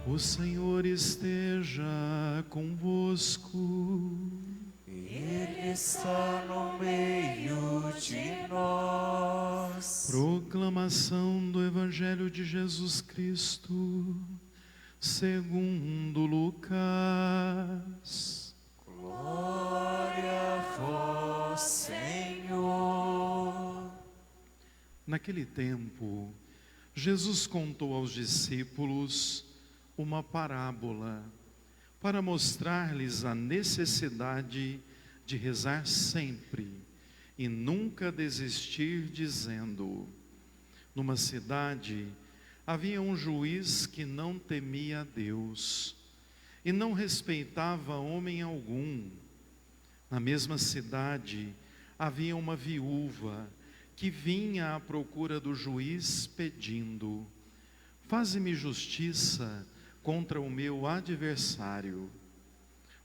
O Senhor esteja convosco. Ele está no meio de nós. Proclamação do Evangelho de Jesus Cristo, segundo Lucas. Glória a vós, Senhor. Naquele tempo, Jesus contou aos discípulos uma parábola para mostrar-lhes a necessidade de rezar sempre e nunca desistir, dizendo: numa cidade havia um juiz que não temia a Deus e não respeitava homem algum. Na mesma cidade havia uma viúva que vinha à procura do juiz pedindo: faze-me justiça contra o meu adversário.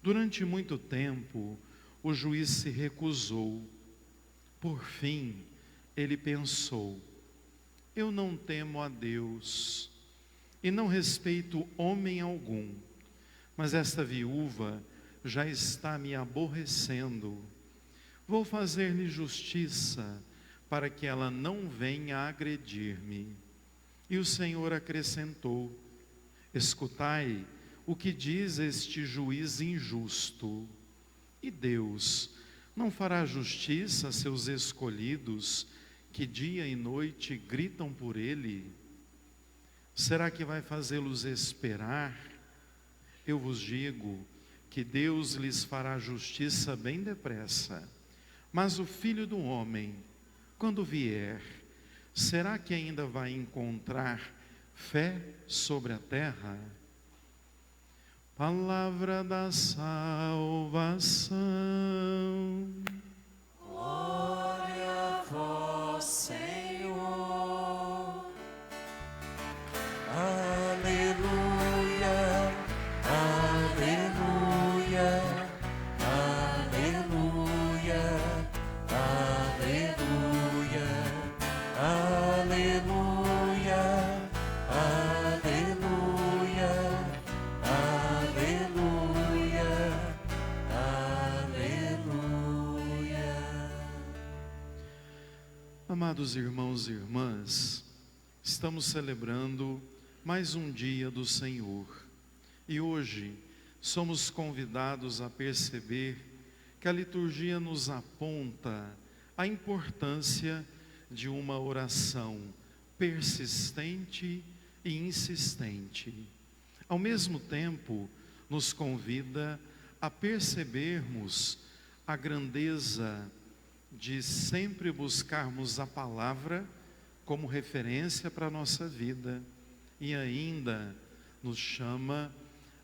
Durante muito tempo, o juiz se recusou. Por fim, ele pensou: eu não temo a Deus e não respeito homem algum, mas esta viúva já está me aborrecendo. Vou fazer-lhe justiça para que ela não venha agredir-me. E o Senhor acrescentou: escutai o que diz este juiz injusto. E Deus não fará justiça a seus escolhidos, que dia e noite gritam por Ele? Será que vai fazê-los esperar? Eu vos digo que Deus lhes fará justiça bem depressa. Mas o Filho do Homem, quando vier, será que ainda vai encontrar fé sobre a terra? Palavra da salvação. Glória a vós, Senhor. Aleluia, aleluia, aleluia, aleluia, aleluia, aleluia, aleluia, aleluia. Amados irmãos e irmãs, estamos celebrando mais um dia do Senhor. E hoje somos convidados a perceber que a liturgia nos aponta a importância de uma oração persistente e insistente. Ao mesmo tempo, nos convida a percebermos a grandeza de sempre buscarmos a palavra como referência para a nossa vida, e ainda nos chama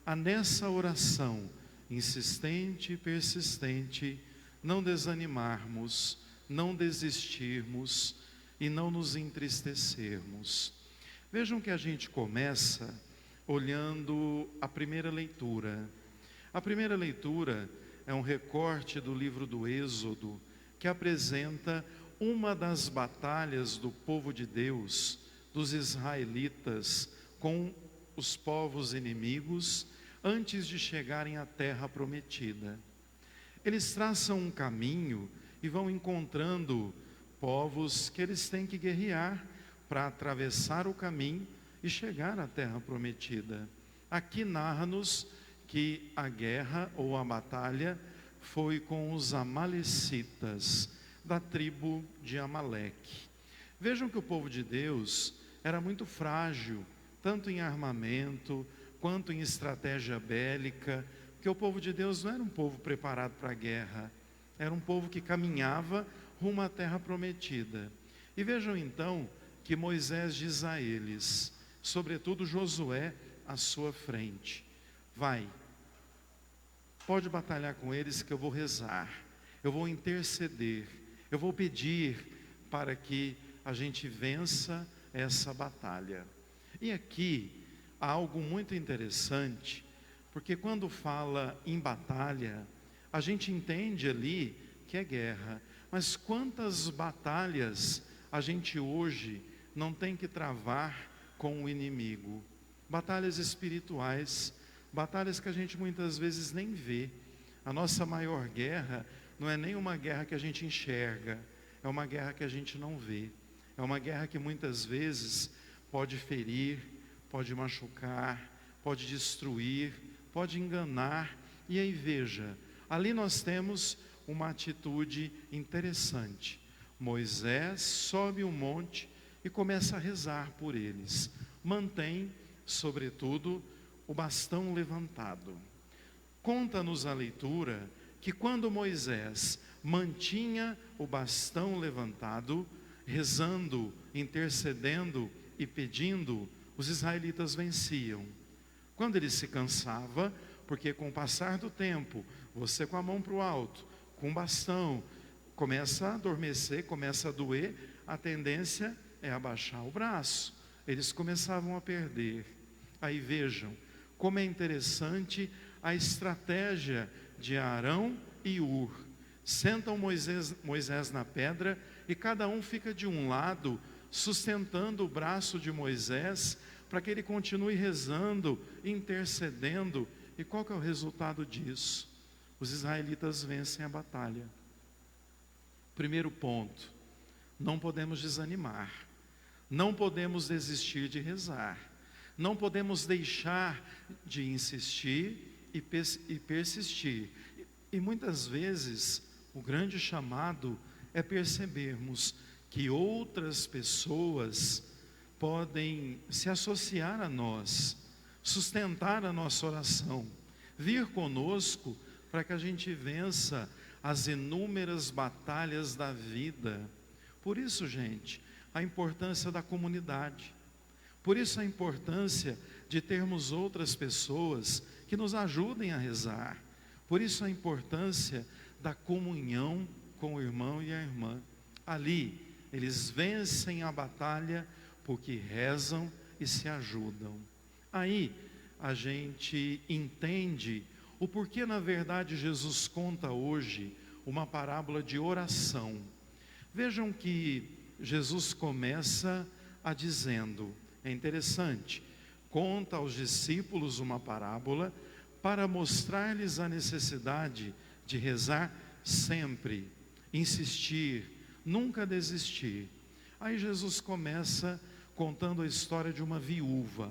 a, nessa oração insistente e persistente, não desanimarmos, não desistirmos e não nos entristecermos. Vejam que a gente começa olhando a primeira leitura. A primeira leitura é um recorte do livro do Êxodo, que apresenta uma das batalhas do povo de Deus, dos israelitas, com os povos inimigos, antes de chegarem à terra prometida. Eles traçam um caminho e vão encontrando povos que eles têm que guerrear para atravessar o caminho e chegar à terra prometida. Aqui narra-nos que a guerra ou a batalha foi com os amalecitas, da tribo de Amaleque. Vejam que o povo de Deus era muito frágil, tanto em armamento, quanto em estratégia bélica, porque o povo de Deus não era um povo preparado para a guerra, era um povo que caminhava rumo à terra prometida. E vejam então que Moisés diz a eles, sobretudo Josué à sua frente: vai, pode batalhar com eles que eu vou rezar, eu vou interceder, eu vou pedir para que a gente vença essa batalha. E aqui há algo muito interessante, porque quando fala em batalha, a gente entende ali que é guerra, mas quantas batalhas a gente hoje não tem que travar com o inimigo. Batalhas espirituais, batalhas que a gente muitas vezes nem vê. A nossa maior guerra não é nem uma guerra que a gente enxerga, é uma guerra que a gente não vê. É uma guerra que muitas vezes pode ferir, pode machucar, pode destruir, pode enganar. E aí veja, ali nós temos uma atitude interessante. Moisés sobe um monte e começa a rezar por eles. Mantém, sobretudo, o bastão levantado. Conta-nos a leitura que quando Moisés mantinha o bastão levantado, rezando, intercedendo e pedindo, os israelitas venciam. Quando ele se cansava, porque com o passar do tempo, você com a mão para o alto, com o bastão, começa a adormecer, começa a doer, a tendência é abaixar o braço. Eles começavam a perder. Aí vejam, como é interessante a estratégia de Arão e Hur. Sentam Moisés na pedra e cada um fica de um lado, sustentando o braço de Moisés, para que ele continue rezando, intercedendo. E qual que é o resultado disso? Os israelitas vencem a batalha. Primeiro ponto, não podemos desanimar, não podemos desistir de rezar, não podemos deixar de insistir e persistir. E muitas vezes o grande chamado é percebermos que outras pessoas podem se associar a nós, sustentar a nossa oração, vir conosco para que a gente vença as inúmeras batalhas da vida. Por isso, gente, a importância da comunidade. Por isso a importância de termos outras pessoas que nos ajudem a rezar. Por isso a importância da comunhão com o irmão e a irmã. Ali, eles vencem a batalha porque rezam e se ajudam. Aí, a gente entende o porquê, na verdade, Jesus conta hoje uma parábola de oração. Vejam que Jesus começa dizendo, é interessante, conta aos discípulos uma parábola para mostrar-lhes a necessidade de rezar sempre, insistir, nunca desistir. Aí Jesus começa contando a história de uma viúva.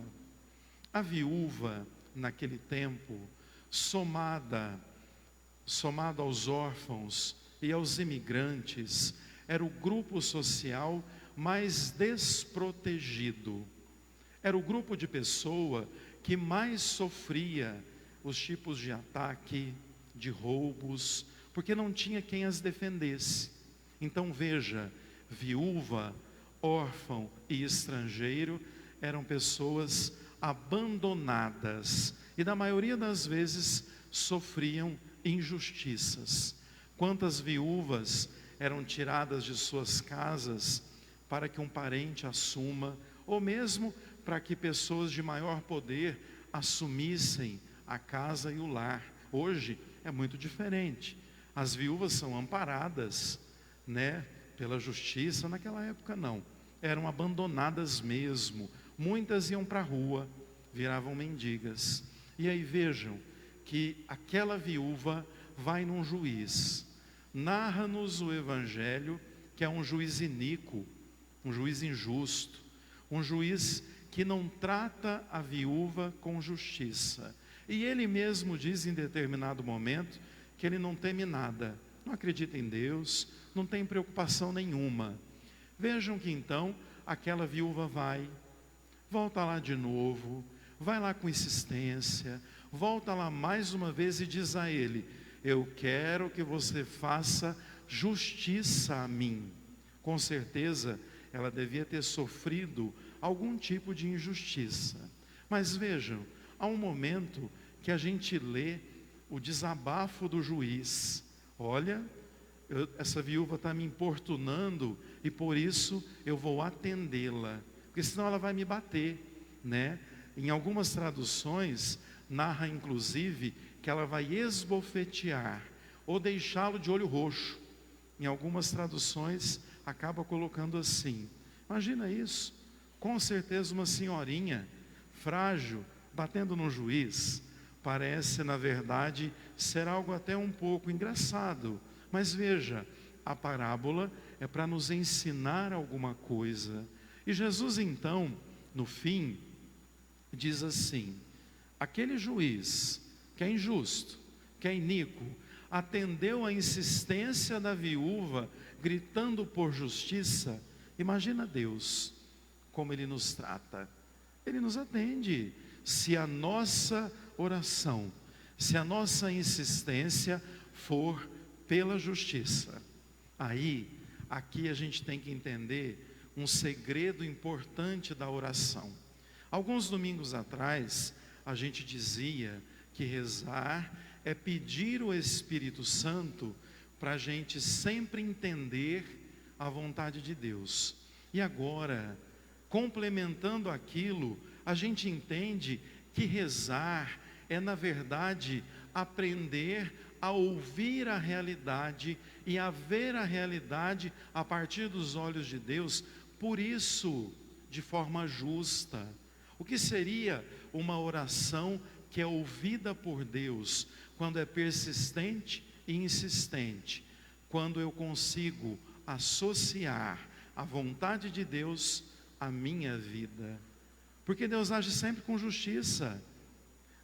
A viúva, naquele tempo, somada aos órfãos e aos imigrantes, era o grupo social mais desprotegido. Era o grupo de pessoa que mais sofria os tipos de ataque, de roubos, porque não tinha quem as defendesse. Então veja, viúva, órfão e estrangeiro eram pessoas abandonadas e na maioria das vezes sofriam injustiças. Quantas viúvas eram tiradas de suas casas para que um parente assuma, ou mesmo para que pessoas de maior poder assumissem a casa e o lar. Hoje é muito diferente. As viúvas são amparadas, pela justiça. Naquela época não, eram abandonadas mesmo. Muitas iam para a rua, viravam mendigas. E aí vejam que aquela viúva vai num juiz. Narra-nos o Evangelho que é um juiz iníquo, um juiz injusto, um juiz que não trata a viúva com justiça. E ele mesmo diz em determinado momento que ele não teme nada, não acredita em Deus, não tem preocupação nenhuma. Vejam que então aquela viúva volta lá de novo, vai lá com insistência, volta lá mais uma vez e diz a ele: eu quero que você faça justiça a mim. Com certeza ela devia ter sofrido algum tipo de injustiça. Mas vejam, há um momento que a gente lê o desabafo do juiz. Olha, essa viúva está me importunando e por isso eu vou atendê-la, porque senão ela vai me bater, Em algumas traduções narra inclusive que ela vai esbofetear ou deixá-lo de olho roxo. Em algumas traduções acaba colocando assim. Imagina isso, com certeza uma senhorinha frágil, batendo no juiz, parece na verdade ser algo até um pouco engraçado, mas veja, a parábola é para nos ensinar alguma coisa, e Jesus então, no fim, diz assim: aquele juiz que é injusto, que é iníquo, atendeu à insistência da viúva, gritando por justiça. Imagina Deus, como Ele nos trata. Ele nos atende, se a nossa oração, se a nossa insistência for pela justiça. Aí, aqui a gente tem que entender um segredo importante da oração. Alguns domingos atrás, a gente dizia que rezar é pedir o Espírito Santo para a gente sempre entender a vontade de Deus. E agora, complementando aquilo, a gente entende que rezar é, na verdade, aprender a ouvir a realidade e a ver a realidade a partir dos olhos de Deus, por isso, de forma justa. O que seria uma oração que é ouvida por Deus, quando é persistente e insistente, quando eu consigo associar a vontade de Deus à minha vida, porque Deus age sempre com justiça,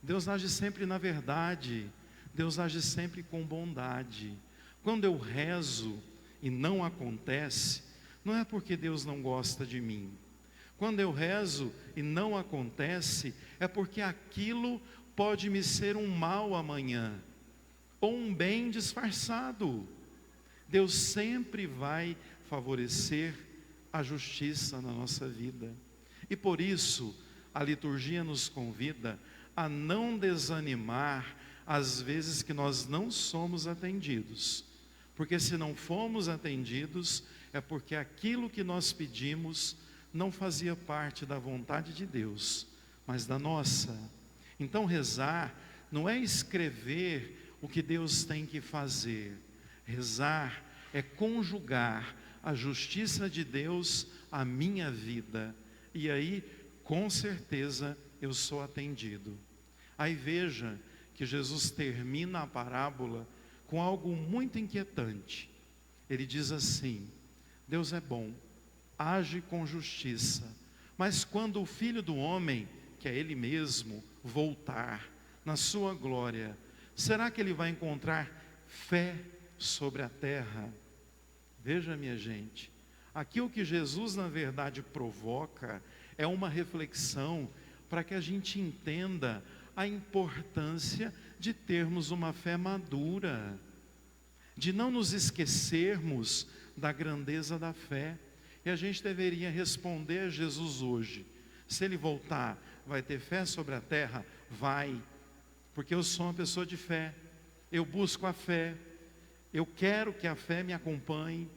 Deus age sempre na verdade, Deus age sempre com bondade. Quando eu rezo e não acontece, não é porque Deus não gosta de mim. Quando eu rezo e não acontece, é porque aquilo pode me ser um mal amanhã, ou um bem disfarçado. Deus sempre vai favorecer a justiça na nossa vida. E por isso, a liturgia nos convida a não desanimar às vezes que nós não somos atendidos. Porque se não fomos atendidos, é porque aquilo que nós pedimos não fazia parte da vontade de Deus, mas da nossa. Então rezar não é escrever o que Deus tem que fazer. Rezar é conjugar a justiça de Deus à minha vida. E aí, com certeza, eu sou atendido. Aí veja que Jesus termina a parábola com algo muito inquietante. Ele diz assim: Deus é bom, age com justiça, mas quando o Filho do Homem, que é Ele mesmo, voltar na sua glória, será que Ele vai encontrar fé sobre a terra? Veja, minha gente, aqui o que Jesus na verdade provoca é uma reflexão para que a gente entenda a importância de termos uma fé madura, de não nos esquecermos da grandeza da fé. E a gente deveria responder a Jesus hoje: se Ele voltar, vai ter fé sobre a terra? Vai, porque eu sou uma pessoa de fé, eu busco a fé, eu quero que a fé me acompanhe,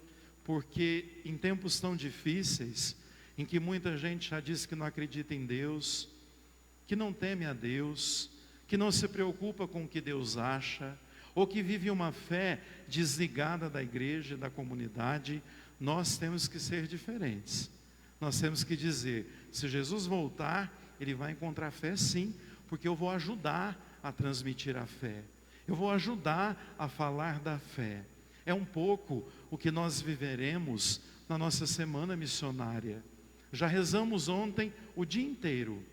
porque em tempos tão difíceis, em que muita gente já disse que não acredita em Deus, que não teme a Deus, que não se preocupa com o que Deus acha, ou que vive uma fé desligada da igreja, da comunidade, nós temos que ser diferentes. Nós temos que dizer: se Jesus voltar, Ele vai encontrar fé sim, porque eu vou ajudar a transmitir a fé, eu vou ajudar a falar da fé. É um pouco o que nós viveremos na nossa semana missionária. Já rezamos ontem o dia inteiro.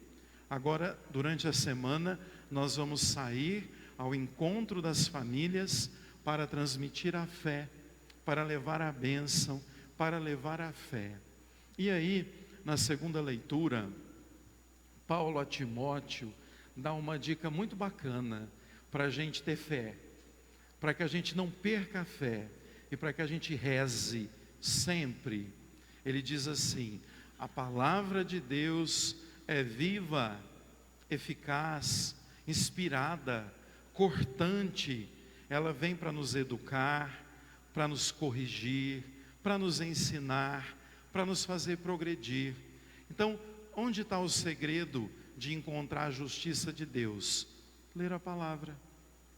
Agora, durante a semana, nós vamos sair ao encontro das famílias para transmitir a fé, para levar a bênção, para levar a fé. E aí, na segunda leitura, Paulo a Timóteo dá uma dica muito bacana para a gente ter fé, para que a gente não perca a fé e para que a gente reze sempre. Ele diz assim: a palavra de Deus é viva, eficaz, inspirada, cortante. Ela vem para nos educar, para nos corrigir, para nos ensinar, para nos fazer progredir. Então, onde está o segredo de encontrar a justiça de Deus? Ler a palavra,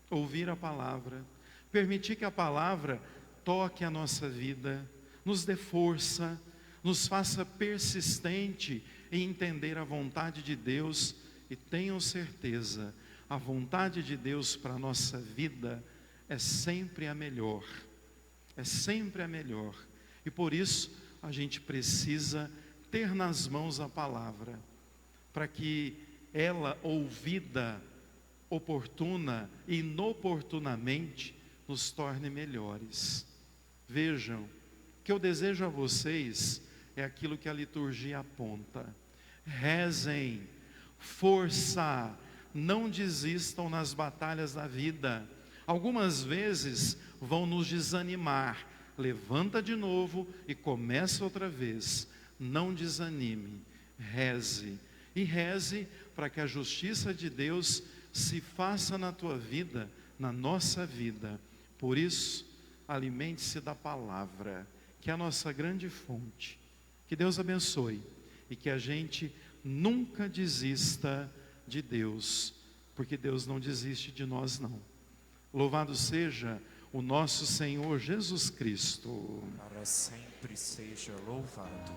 ouvir a palavra, permitir que a palavra toque a nossa vida, nos dê força, nos faça persistente em entender a vontade de Deus, e tenham certeza, a vontade de Deus para a nossa vida é sempre a melhor, é sempre a melhor, e por isso a gente precisa ter nas mãos a palavra, para que ela, ouvida oportuna e inoportunamente, nos torne melhores. Vejam, o que eu desejo a vocês é aquilo que a liturgia aponta: rezem, força, não desistam nas batalhas da vida. Algumas vezes vão nos desanimar, levanta de novo e começa outra vez. Não desanime, reze, e reze para que a justiça de Deus se faça na tua vida, na nossa vida. Por isso, alimente-se da palavra, que é a nossa grande fonte. Que Deus abençoe e que a gente nunca desista de Deus, porque Deus não desiste de nós não. Louvado seja o nosso Senhor Jesus Cristo. Para sempre seja louvado.